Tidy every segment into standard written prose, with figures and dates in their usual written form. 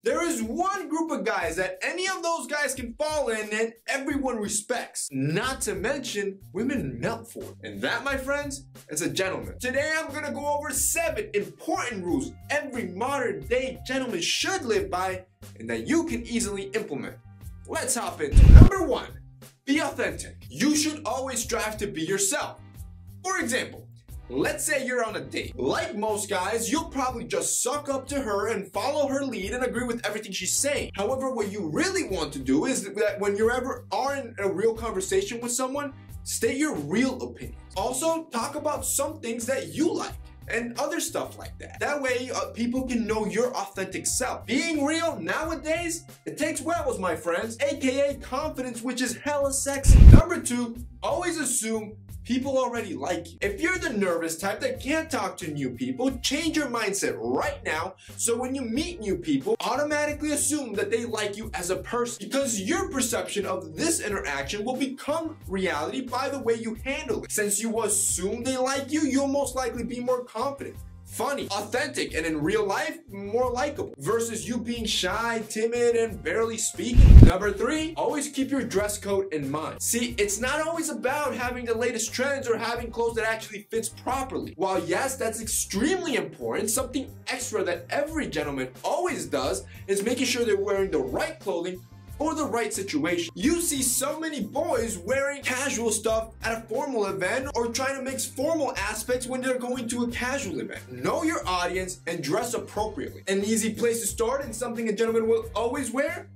There is one group of guys that any of those guys can fall in and everyone respects. Not to mention, women melt for it. And that, my friends, is a gentleman. Today, I'm gonna go over 7 important rules every modern day gentleman should live by and that you can easily implement. Let's hop into it. Number 1, be authentic. You should always strive to be yourself. For example, let's say you're on a date. Like most guys, you'll probably just suck up to her and follow her lead and agree with everything she's saying. However, what you really want to do is that when you ever are in a real conversation with someone, state your real opinions. Also, talk about some things that you like and other stuff like that. That way, people can know your authentic self. Being real nowadays, it takes huevos, my friends, aka confidence, which is hella sexy. Number 2, always assume people already like you. If you're the nervous type that can't talk to new people, change your mindset right now so when you meet new people, automatically assume that they like you as a person, because your perception of this interaction will become reality by the way you handle it. Since you assume they like you, you'll most likely be more confident, funny, authentic, and in real life, more likable, versus you being shy, timid, and barely speaking. Number 3, always keep your dress code in mind. See, it's not always about having the latest trends or having clothes that actually fits properly. While yes, that's extremely important, something extra that every gentleman always does is making sure they're wearing the right clothing for the right situation. You see so many boys wearing casual stuff at a formal event or trying to mix formal aspects when they're going to a casual event. Know your audience and dress appropriately. An easy place to start and something a gentleman will always wear?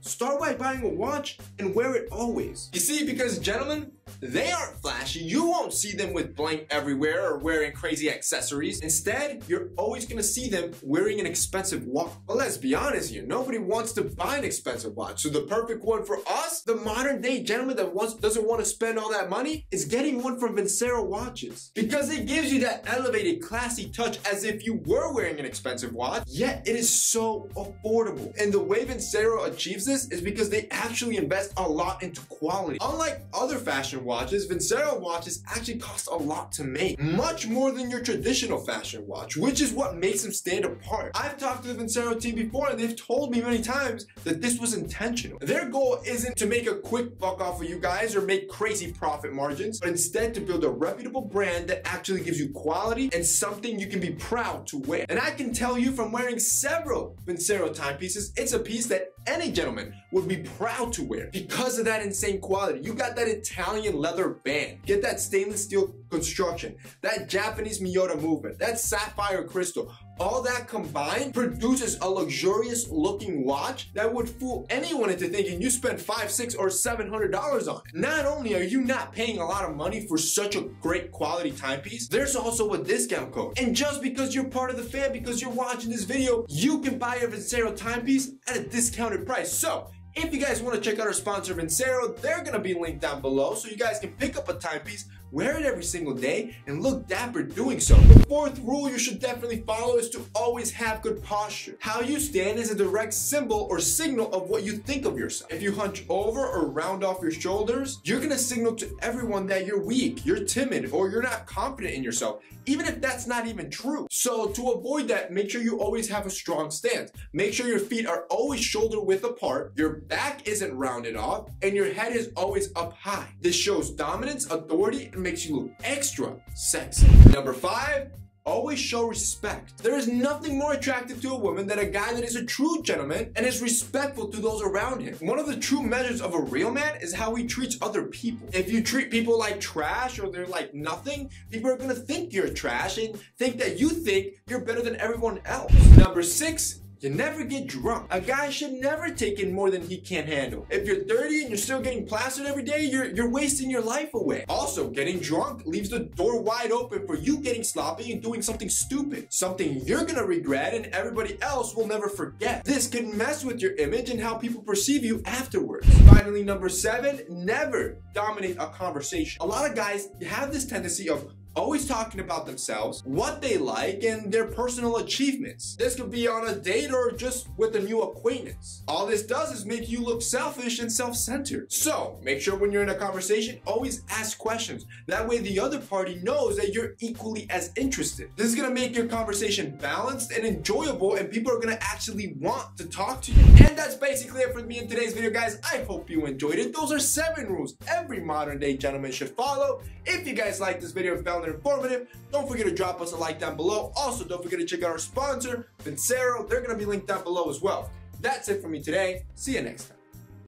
Start by buying a watch and wear it always. You see, because gentlemen, they aren't flashy. You won't see them with bling everywhere or wearing crazy accessories. Instead, you're always gonna see them wearing an expensive watch. But let's be honest here, nobody wants to buy an expensive watch. So the perfect one for us, the modern day gentleman that doesn't want to spend all that money, is getting one from Vincero watches. Because it gives you that elevated, classy touch as if you were wearing an expensive watch, yet it is so affordable. And the way Vincero achieves this is because they actually invest a lot into quality. Unlike other fashion watches, Vincero watches actually cost a lot to make, much more than your traditional fashion watch, which is what makes them stand apart. I've talked to the Vincero team before and they've told me many times that this was intentional. Their goal isn't to make a quick buck off of you guys or make crazy profit margins, but instead to build a reputable brand that actually gives you quality and something you can be proud to wear. And I can tell you from wearing several Vincero timepieces, it's a piece that any gentleman would be proud to wear because of that insane quality. You got that Italian leather band, get that stainless steel construction, that Japanese Miyota movement, that sapphire crystal. All that combined produces a luxurious looking watch that would fool anyone into thinking you spent $500, $600, or $700 on it. Not only are you not paying a lot of money for such a great quality timepiece, there's also a discount code. And just because you're part of the fan, because you're watching this video, you can buy a Vincero timepiece at a discounted price. So if you guys want to check out our sponsor Vincero, they're going to be linked down below so you guys can pick up a timepiece, wear it every single day, and look dapper doing so. The 4th rule you should definitely follow is to always have good posture. How you stand is a direct symbol or signal of what you think of yourself. If you hunch over or round off your shoulders, you're going to signal to everyone that you're weak, you're timid, or you're not confident in yourself, even if that's not even true. So to avoid that, make sure you always have a strong stance. Make sure your feet are always shoulder width apart, your back isn't rounded off, and your head is always up high. This shows dominance, authority, and makes you look extra sexy. Number 5, always show respect. There is nothing more attractive to a woman than a guy that is a true gentleman and is respectful to those around him. One of the true measures of a real man is how he treats other people. If you treat people like trash or they're like nothing, people are gonna think you're trash and think that you think you're better than everyone else. Number 6, you never get drunk. A guy should never take in more than he can handle. If you're 30 and you're still getting plastered every day, you're wasting your life away. Also, getting drunk leaves the door wide open for you getting sloppy and doing something stupid. Something you're gonna regret and everybody else will never forget. This can mess with your image and how people perceive you afterwards. Finally, number 7, never dominate a conversation. A lot of guys have this tendency of always talking about themselves, what they like, and their personal achievements. This could be on a date or just with a new acquaintance. All this does is make you look selfish and self-centered. So make sure when you're in a conversation, always ask questions. That way the other party knows that you're equally as interested. This is gonna make your conversation balanced and enjoyable, and people are gonna actually want to talk to you. And that's basically it for me in today's video, guys. I hope you enjoyed it. Those are 7 rules every modern day gentleman should follow. If you guys liked this video and found it informative, don't forget to drop us a like down below. Also, don't forget to check out our sponsor, Vincero. They're gonna be linked down below as well. That's it for me today. See you next time.